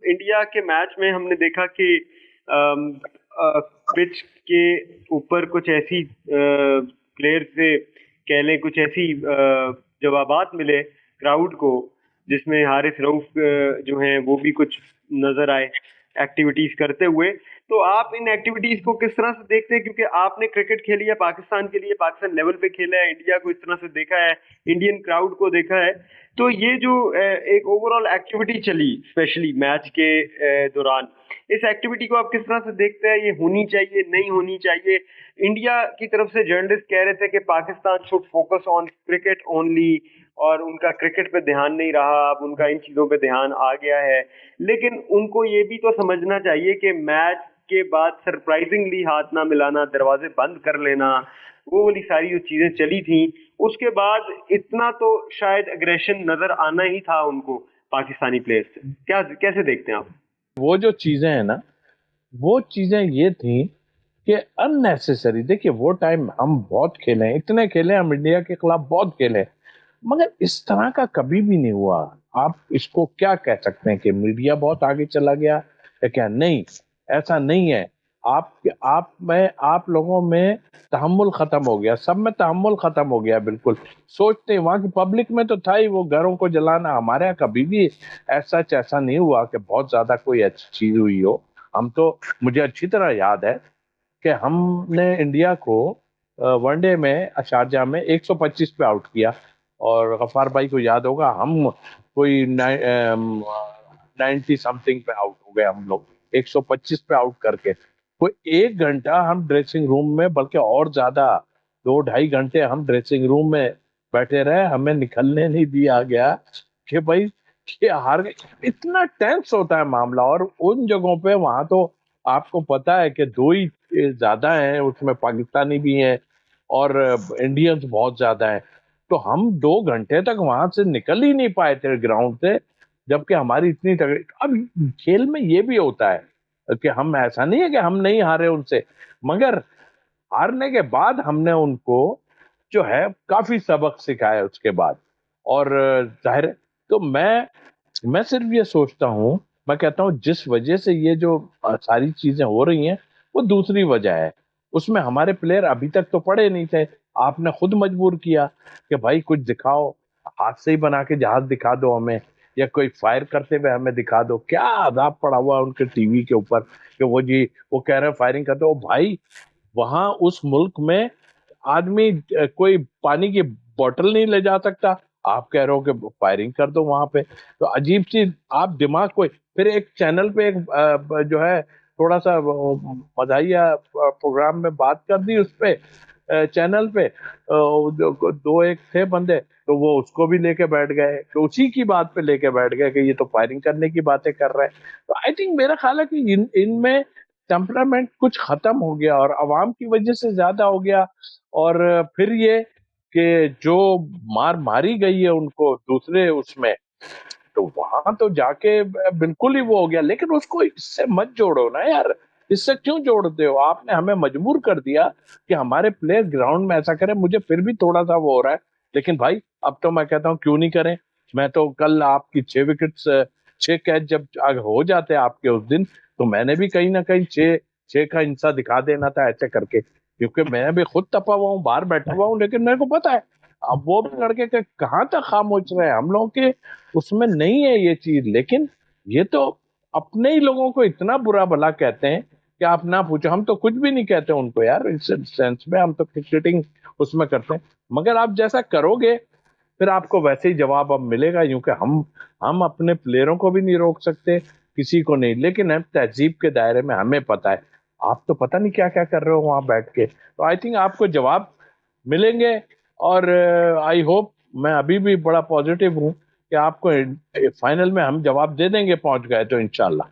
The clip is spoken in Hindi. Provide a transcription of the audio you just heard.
इंडिया के मैच में हमने देखा कि पिच के ऊपर कुछ ऐसी प्लेयर से कह लें, कुछ ऐसी जवाबात मिले क्राउड को, जिसमें हारिस रऊफ जो हैं वो भी कुछ नजर आए एक्टिविटीज करते हुए। तो आप इन एक्टिविटीज को किस तरह से देखते हैं, क्योंकि आपने क्रिकेट खेली है पाकिस्तान के लिए, पाकिस्तान लेवल पे खेला है, इंडिया को इस तरह से देखा है, इंडियन क्राउड को देखा है। तो ये जो एक ओवरऑल एक्टिविटी चली स्पेशली मैच के दौरान, इस एक्टिविटी को आप किस तरह से देखते हैं? ये होनी चाहिए, नहीं होनी चाहिए? इंडिया की तरफ से जर्नलिस्ट कह रहे थे कि Pakistan should focus on cricket only, और उनका क्रिकेट पे ध्यान नहीं रहा, अब उनका इन चीजों पे ध्यान आ गया है। लेकिन उनको ये भी तो समझना चाहिए कि मैच के बाद सरप्राइजिंगली हाथ ना मिलाना, दरवाजे बंद कर लेना, वो वाली सारी जो चीजें चली थी, उसके बाद इतना तो शायद अग्रेशन नजर आना ही था उनको पाकिस्तानी प्लेयर्स से। क्या कैसे देखते हैं आप? वो जो चीजें हैं ना, वो चीजें ये थी कि अननेसेसरी। देखिए वो टाइम हम बहुत खेले हैं, इतने खेले हम इंडिया के खिलाफ बहुत खेले, मगर इस तरह का कभी भी नहीं हुआ। आप इसको क्या कह सकते हैं कि मीडिया बहुत आगे चला गया या क्या? नहीं, ऐसा नहीं है। आप लोगों में तहम्मुल खत्म हो गया, सब में तहम्मुल खत्म हो गया बिल्कुल। सोचते हैं वहां की पब्लिक में तो था ही वो घरों को जलाना, हमारे यहाँ कभी भी ऐसा नहीं हुआ कि बहुत ज्यादा कोई अच्छी चीज हुई हो। हम तो, मुझे अच्छी तरह याद है कि हमने इंडिया को वनडे में शारजाह में 125 पे आउट किया, और गफ्फार भाई को याद होगा हम कोई 90 समथिंग पे आउट हो गए हम लोग, 125 पे आउट करके। कोई 1 घंटा हम ड्रेसिंग रूम में, बल्कि और ज्यादा 2-2.5 घंटे हम ड्रेसिंग रूम में बैठे रहे, हमें निकलने नहीं दिया गया कि भाई कि हार गए। इतना टेंस होता है मामला, और उन जगहों पे वहां तो आपको पता है कि दो ही ज्यादा हैं, उसमें पाकिस्तानी भी हैं और इंडियंस बहुत ज्यादा हैं। तो हम 2 घंटे तक वहां से निकल ही नहीं पाए थे ग्राउंड से, जबकि हमारी इतनी तगड़ी। अब खेल में ये भी होता है कि हम, ऐसा नहीं है कि हम नहीं हारे उनसे, मगर हारने के बाद हमने उनको जो है काफी सबक सिखाया उसके बाद। और जाहिर है, तो मैं सिर्फ ये सोचता हूँ, मैं कहता हूँ जिस वजह से ये जो सारी चीजें हो रही हैं, वो दूसरी वजह है। उसमें हमारे प्लेयर अभी तक तो पड़े नहीं थे, आपने खुद मजबूर किया कि भाई कुछ दिखाओ, हाथ से ही बना के जहाज दिखा दो हमें, या कोई फायर करते हुए हमें दिखा दो। क्या अदाब पड़ा हुआ है उनके टीवी के ऊपर कि वो जी, वो कह रहे हैं फायरिंग करते हो भाई। वहां उस मुल्क में आदमी कोई पानी की बोतल नहीं ले जा सकता, आप कह रहे हो कि फायरिंग कर दो वहां पे। तो अजीब चीज, आप दिमाग कोई, फिर एक चैनल पे एक जो है थोड़ा सा मजाहिया प्रोग्राम में बात कर दी उस पे चैनल पे, दो एक थे बंदे, तो वो उसको भी लेके बैठ गए, तो उसी की बात पे लेके बैठ गए कि ये तो फायरिंग करने की बातें कर रहे हैं। तो आई थिंक, मेरा ख्याल है कि इनमें टेम्परामेंट कुछ खत्म हो गया और अवाम की वजह से ज्यादा हो गया। और फिर ये कि जो मार मारी गई है उनको दूसरे उसमें, तो वहां तो जाके बिल्कुल ही वो हो गया। लेकिन उसको इससे मत जोड़ो ना यार, इससे क्यों जोड़ते हो? आपने हमें मजबूर कर दिया कि हमारे प्लेयर ग्राउंड में ऐसा करें। मुझे फिर भी थोड़ा सा वो हो रहा है, लेकिन भाई अब तो मैं कहता हूँ क्यों नहीं करें। मैं तो कल आपकी 6 विकेट 6 कैच जब हो जाते आपके उस दिन, तो मैंने भी कहीं ना कहीं 6 6 का हिस्सा दिखा देना था ऐसे करके, क्योंकि मैं भी खुद तपा हुआ हूँ, बाहर बैठा हुआ हूँ, लेकिन मेरे को पता है। अब वो भी लड़के के कहाँ तक खामोश रहे, हम लोग के उसमें नहीं है ये चीज। लेकिन ये तो अपने ही लोगों को इतना बुरा भला कहते हैं कि आप ना पूछो। हम तो कुछ भी नहीं कहते उनको यार, इस सेंस में हम तो क्रिकेटिंग उसमें करते हैं। मगर आप जैसा करोगे फिर आपको वैसे ही जवाब अब मिलेगा, क्योंकि हम अपने प्लेयरों को भी नहीं रोक सकते, किसी को नहीं। लेकिन हम तहजीब के दायरे में, हमें पता है। आप तो पता नहीं क्या क्या कर रहे हो वहां बैठ के, तो आई थिंक आपको जवाब मिलेंगे। और आई होप, मैं अभी भी बड़ा पॉजिटिव हूँ कि आपको फाइनल में हम जवाब दे देंगे, पहुंच गए तो इंशाल्लाह।